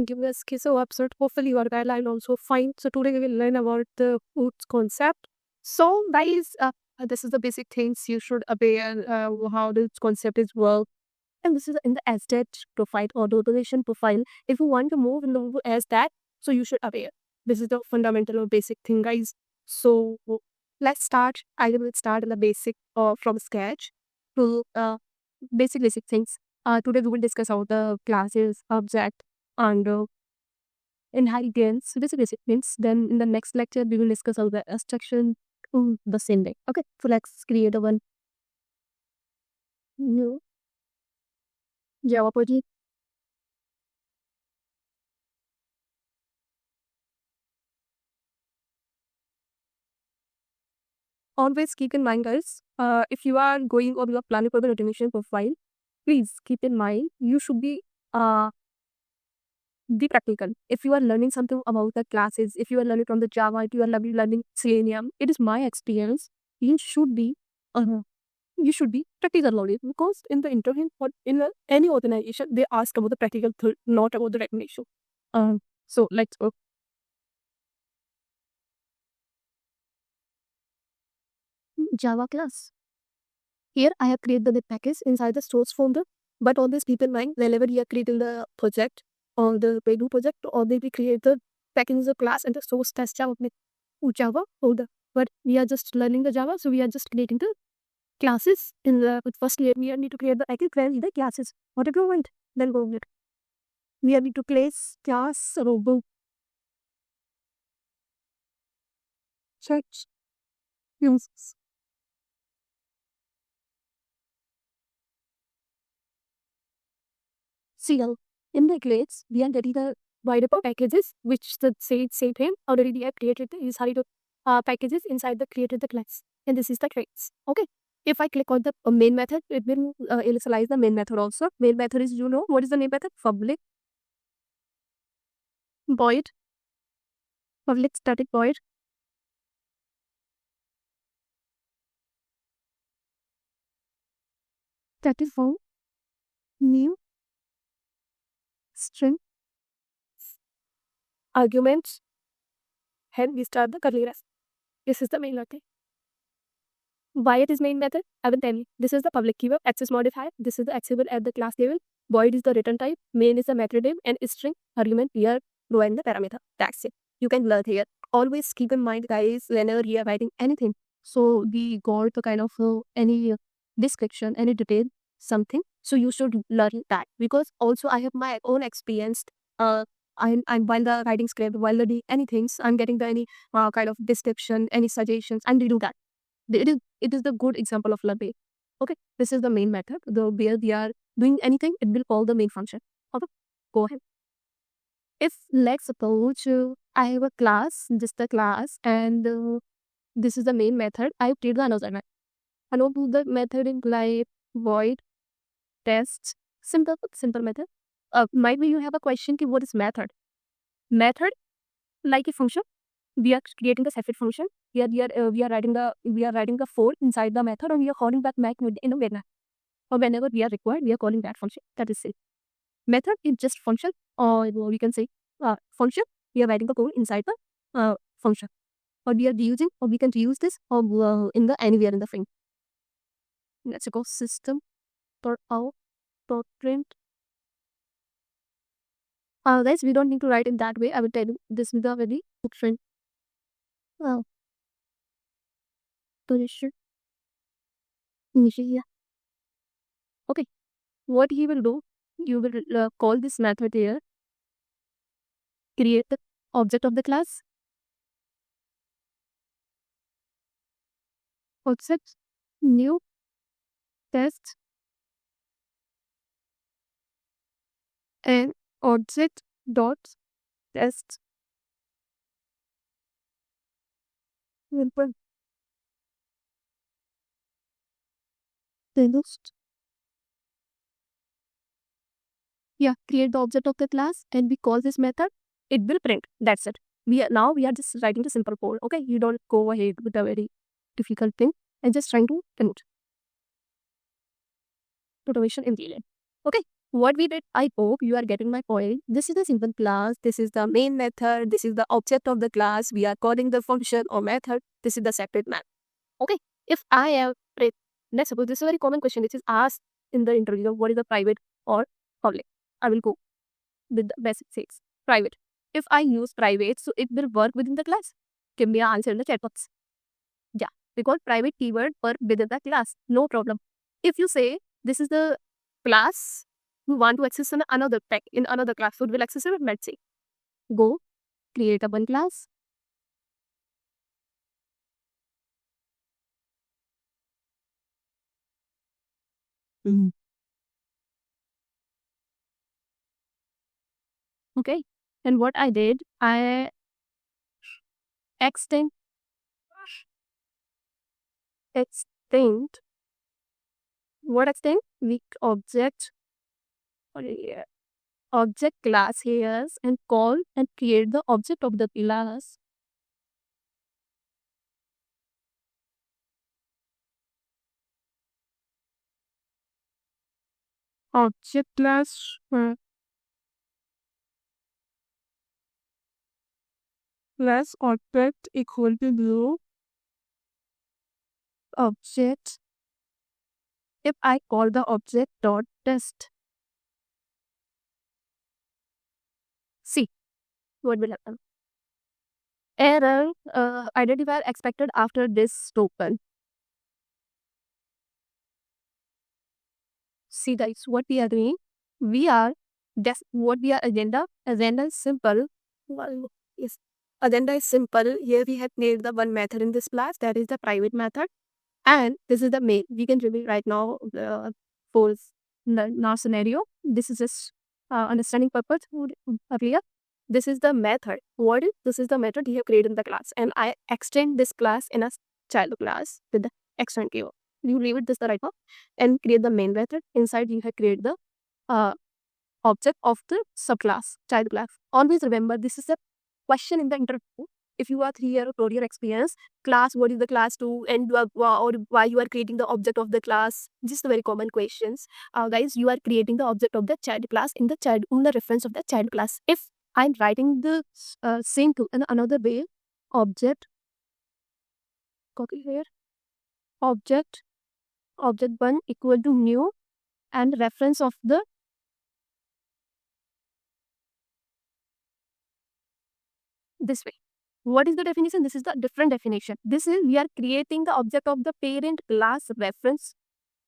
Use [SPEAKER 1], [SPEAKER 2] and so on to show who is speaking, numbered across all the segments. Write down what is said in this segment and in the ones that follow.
[SPEAKER 1] Give us so episode. Hopefully, your guideline also fine. So today we will learn about the roots concept. So guys, this is the basic things you should aware how this concept is work. And this is in the estate profile or the automation profile. If you want to move in the as that, so you should aware. This is the fundamental or basic thing, guys. So let's start. I will start in the basic from scratch to basic things. Today we will discuss how the classes, object, and inheritance. So this is basic things. Then in the next lecture we will discuss how the abstraction to the same day. Okay, so let's create a one new Java project. Always keep in mind, guys, if you are going or you are planning for the automation profile, please keep in mind you should uh, be practical. If you are learning something about the classes, if you are learning from the Java, if you are learning Selenium, it is my experience. You should be uh, you should be practical knowledge because in the interview or in any organization they ask about the practical not about the recognition. So let's go. Java class. Here I have created the package inside the source folder, but always keep in mind whenever you are creating the project or the Paydo project, or they will create the package the class and the source test Java folder. But we are just learning the Java, so we are just creating the classes in the first layer. We need to create the package where the classes. Whatever you want, then go with it. We need to place class robot search uses. CL. In the Eclipse, we are getting the wider packages, which the same thing. Already we have created these packages inside the created the class. And this is the traits. Okay. If I click on the main method, it will initialize the main method also. Main method is, what is the main method? Void, public static void. That is for new string arguments. Hence we start the curly brace. This is the main method. Why it is main method? I will tell you. This is the public keyword, access modifier. This is the accessible at the class level. Void is the return type. Main is the method name, and string argument here provide the parameter. That's it. You can learn here. Always keep in mind, guys, whenever you are writing anything. So we got the kind of any description, any detail, something. So you should learn that because also I have my own experience. I'm while the writing script, while the anything, I'm getting the any kind of description, any suggestions, and we do that. It is the good example of learning. Okay, this is the main method. The where we are doing anything, it will call the main function. Okay, go ahead. If let's suppose I have a class, just a class, and this is the main method. I create the another method. I know the method in like void test simple method. Might be you have a question ki what is method? Method like a function. We are creating a separate function. We are writing the code inside the method, and we are calling that method in a method. Or whenever we are required, we are calling that function. That is it. Method is just function, or we can say function. We are writing the code inside the function, or we are using, or we can use this or in the anywhere in the frame. Let's go system out print. Guys, we don't need to write in that way. I will tell you this is the very different. Well, position. Yeah. Okay. What he will do, you will call this method here, create the object of the class, object, new, test, and object dot test. Simple. Finished. Yeah, create the object of the class and we call this method. It will print. That's it. We are just writing the simple code. Okay, you don't go ahead with a very difficult thing and just trying to print automation in the end. Okay, What we did, I hope you are getting my point. This is the simple class. This is the main method. This is the object of the class. We are calling the function or method. This is the separate method. Okay. If I am, let's suppose this is a very common question. It is asked in the interview. What is the private or public? I will go with the basic six. Private. If I use private, so it will work within the class. Give me an answer in the chat box. Yeah, because private keyword work within the class. No problem. If you say this is the class, we want to access another pack in another class, so it will access it. Let's say, go create a one class. Okay, and what I did, I extend what extend weak object or object class here and call and create the object of the class. Object class plus object equal to new object. If I call the object dot test, see what will happen. Error identifier expected after this token. See guys, what we are doing, we are what we are agenda is simple. Well, yes, agenda is simple. Here we have made the one method in this class, that is the private method, and this is the main. We can reveal right now for now scenario. This is just understanding purpose earlier. This is the method. What is this? Is the method you have created in the class, and I extend this class in a child class with the extend keyword. You leave it this the right now and create the main method. Inside you have created the uh, object of the subclass, child class. Always remember, this is a question in the interview. If you are 3 year or 4 year experience, class, what is the class to, and or why you are creating the object of the class. Just very common questions. Guys, you are creating the object of the child class in the reference of the child class. If I'm writing the same to in another way, object, copy here, object 1 equal to new and reference of the this way. What is the definition? This is the different definition. This is, we are creating the object of the parent class reference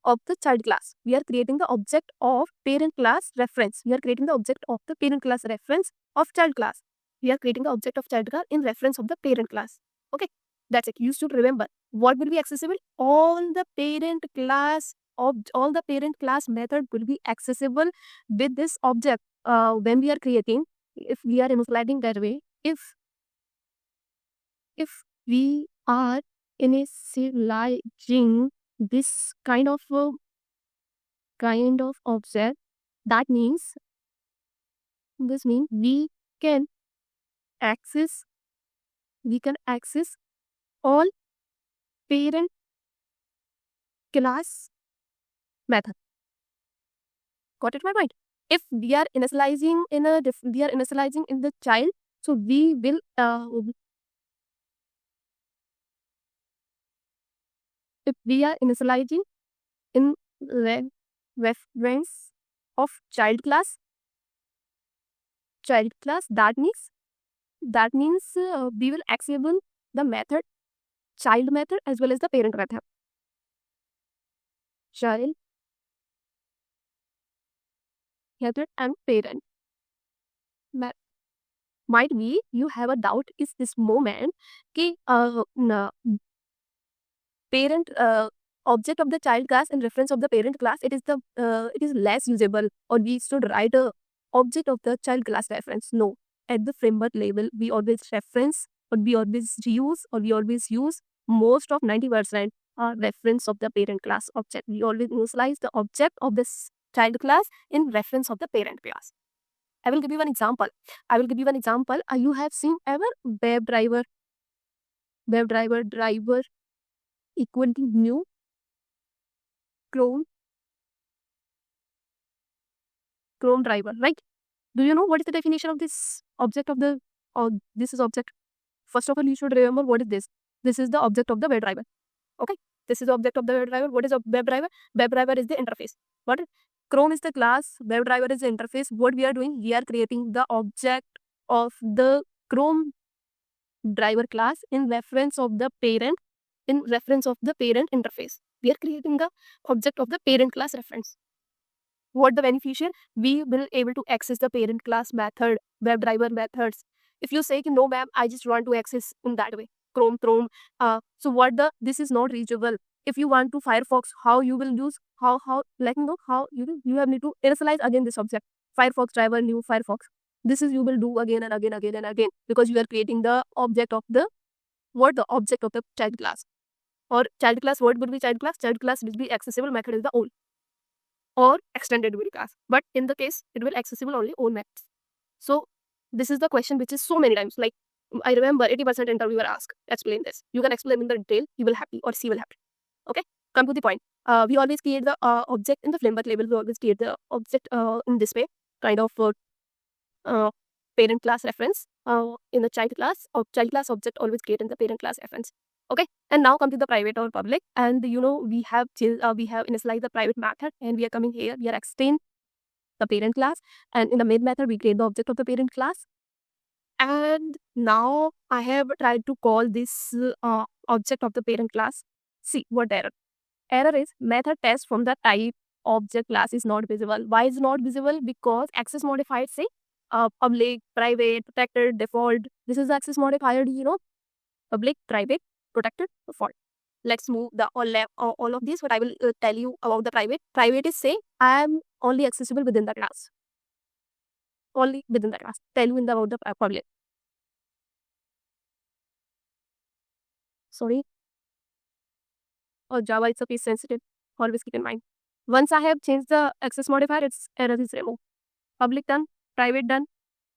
[SPEAKER 1] of the child class. We are creating the object of parent class reference. We are creating the object of the parent class reference of child class. We are creating the object of child class in reference of the parent class. Okay, that's it. You should remember what will be accessible. All the parent class method will be accessible with this object when we are creating. If we are initializing that way, if we are initializing this kind of object, that means we can access all parent class method. Got it my point? If we are initializing in the child, so we will if we are initializing in reference of child class, that means we will accessible the method child method as well as the parent method. Child method and parent method. Might be you have a doubt is this moment कि parent object of the child class and reference of the parent class, it is less usable, or we should write a object of the child class reference. No, at the framework level we always reference, or we always reuse, or we always use most of 90% reference of the parent class object. We always initialize the object of this child class in reference of the parent class. I will give you an example. You have seen ever web driver equal to new Chrome Chrome driver, right? Do you know what is the definition of this object of the, or this is object? First of all, you should remember what is this. This is the object of the web driver. Okay, this is the object of the web driver. What is a web driver? Web driver is the interface. What? Chrome is the class, web driver is the interface. What we are doing, we are creating the object of the Chrome driver class in reference of the parent, interface. We are creating the object of the parent class reference. What the beneficial? We will able to access the parent class method, web driver methods. If you say, no ma'am, I just want to access in that way, Chrome. So what this is not reachable. If you want to Firefox, how you will use, how you have need to initialize again this object. Firefox driver, new Firefox. This is you will do again and again, because you are creating the object of the, the object of the child class. Or child class, what would be child class? Child class will be accessible method is the old or extended will class. But in the case, it will accessible only own methods. So this is the question which is so many times. Like I remember 80% interviewer ask, explain this. You can explain in the detail, he will happy or she will happy. Okay, come to the point. We always create the object in the framework level. We always create the object in this way, kind of parent class reference in the child class. Child class object always create in the parent class reference. Okay, and now come to the private or public, and we have initialized the private method, and we are coming here. We are extend the parent class, and in the main method we create the object of the parent class. And now I have tried to call this object of the parent class. See what error. Error is method test from the type object class is not visible. Why is not visible? Because access modified say public, private, protected, default. This is the access modifier, public, private, protected, default. Let's move the all of these. What I will tell you about the private. Private is say I am only accessible within the class. Only within the class. Tell you about the public. Sorry. Or Java, it's a case sensitive. Always keep in mind. Once I have changed the access modifier, its error is removed. Public done, private done.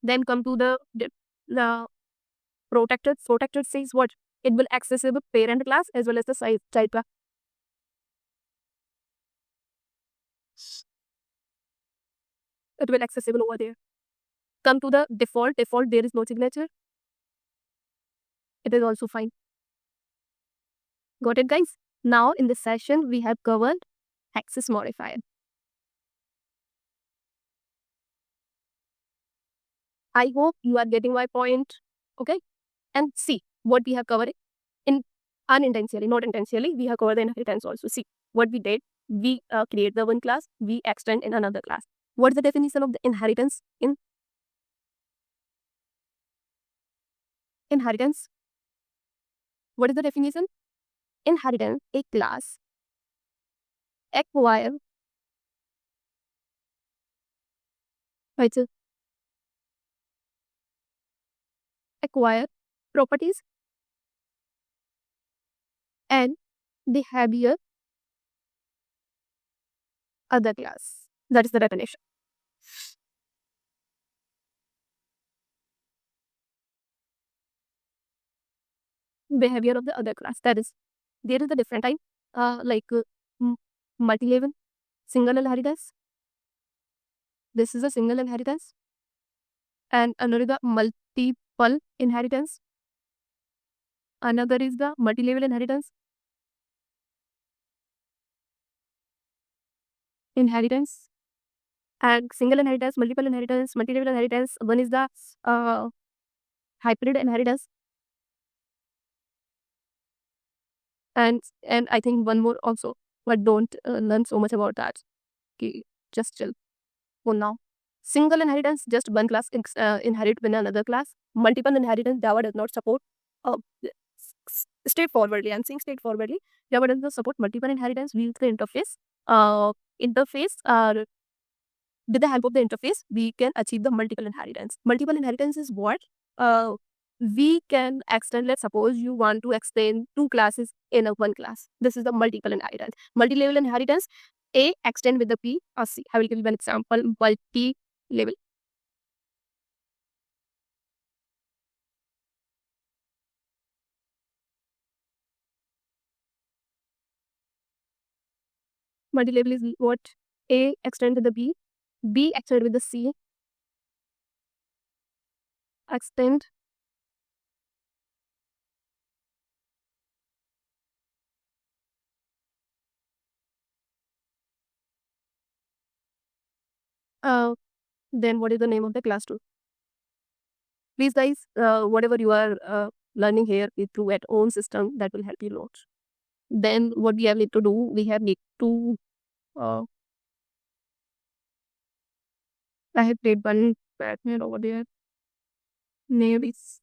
[SPEAKER 1] Then come to the protected. Protected says what? It will accessible parent class as well as the child class. It will accessible over there. Come to the default. Default, there is no signature. It is also fine. Got it, guys? Now in this session, we have covered access modifier. I hope you are getting my point. Okay? And see what we have covered in unintentionally, not intentionally. We have covered the inheritance also. See what we did. We create the one class, we extend in another class. What is the definition of the inheritance in inheritance? What is the definition? Inheritance, a class acquire properties and behavior other class. That is the definition. Behavior of the other class. That is, there is a different type, like multi-level, single inheritance. This is a single inheritance. And another the multiple inheritance. Another is the multi-level inheritance. And single inheritance, multiple inheritance, multi-level inheritance. One is the hybrid inheritance. And I think one more also, but don't learn so much about that. Okay, just chill for now. Single inheritance, just one class inherit with another class. Multiple inheritance, Java does not support. Straightforwardly, I'm saying straightforwardly, Java does not support multiple inheritance. We use the interface. With the help of the interface, we can achieve the multiple inheritance. Multiple inheritance is what? We can extend, let's suppose you want to extend two classes in a one class. This is the multiple inheritance. Multi-level inheritance, A extend with the P or C. I will give you an example, multi-level. Multi-level is what? A extend with the B, B extended with the C. Extend. Then what is the name of the class tool? Please guys, whatever you are learning here is through at own system that will help you lot. Then what we have need to do, we have need to I have played one Batman over there. Name is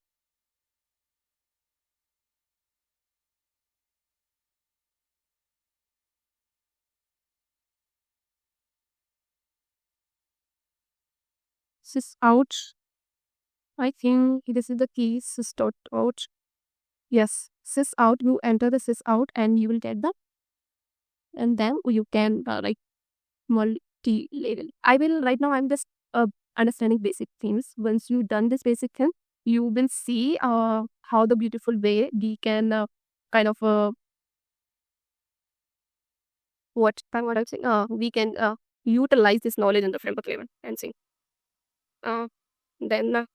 [SPEAKER 1] sys out. I think this is the key sys dot out. Yes, sys out. You enter the sys out and you will get the, and then you can write multi-level. I will right now. I'm just understanding basic things. Once you done this basic thing, you will see how the beautiful way we can kind of what I'm saying. We can utilize this knowledge in the framework level and see. Then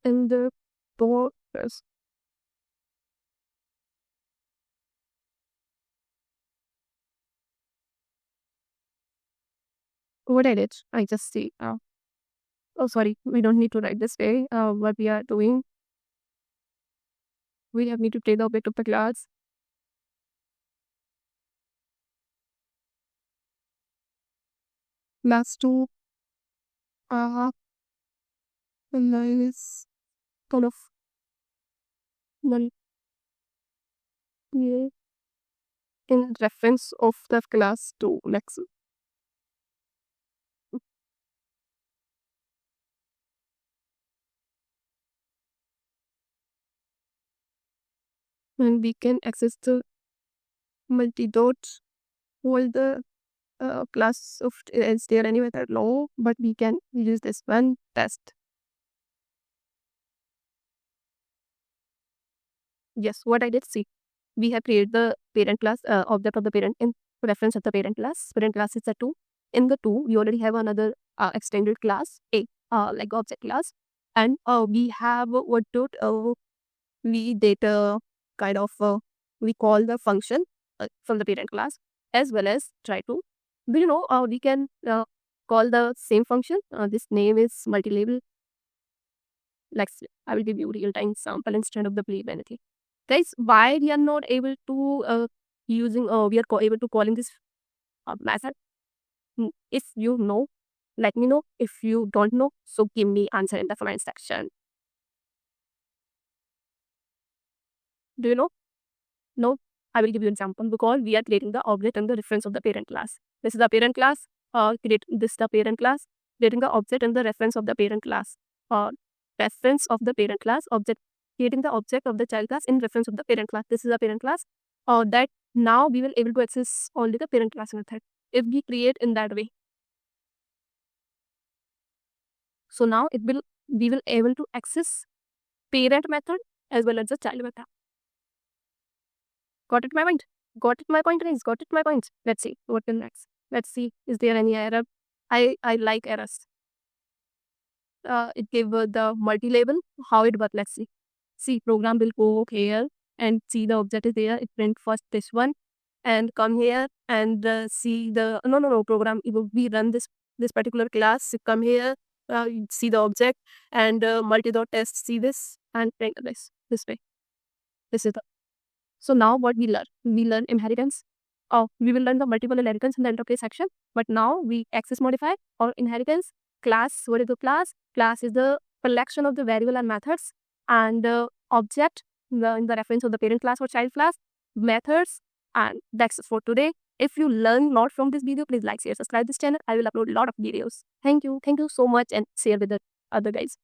[SPEAKER 1] in the borders. What I did, I just see. Oh, sorry, we don't need to write this way. What we are doing, we have need to take the object of the class. Class 2, and then is kind of null yeah, in reference of the class 2 next. And we can access the multi-dot all the class of is there anyway that low, but we can use this one test. Yes, what I did see, we have created the parent class object of the parent in reference of the parent class. Parent class is a 2. In the 2, we already have another extended class A, like object class, and we have what dot we data kind of we call the function from the parent class, as well as try to we can call the same function. This name is multi-label. Like I will give you real time sample instead of the believe anything. Guys, why we are not able to using we are able to calling this method? If you know, let me know. If you don't know, so give me answer in the comment section. Do you know? No, I will give you an example because we are creating the object and the reference of the parent class. This is the parent class. Create this the parent class. Creating the object and the reference of the parent class. Reference of the parent class object. Creating the object of the child class in reference of the parent class. This is the parent class. That now we will able to access only the parent class method if we create in that way. So now we will able to access parent method as well as the child method. Got it my point? Got it my point, guys? Got it my point? Let's see what will next. Let's see, is there any error? I like errors. It gave the multi-label. How it works? Let's see. See, program will go here and see the object is there. It print first this one and come here and see the no program. We run this particular class. Come here, see the object and multi-dot test. See this and print this way. This is the. So now what we learn? We learn inheritance. We will learn the multiple inheritance in the interface section. But now we access modify or inheritance class. What is the class? Class is the collection of the variable and methods, and object in the reference of the parent class or child class, methods, and that's for today. If you learn a lot from this video, please like, share, subscribe this channel. I will upload a lot of videos. Thank you. Thank you so much and share with the other guys.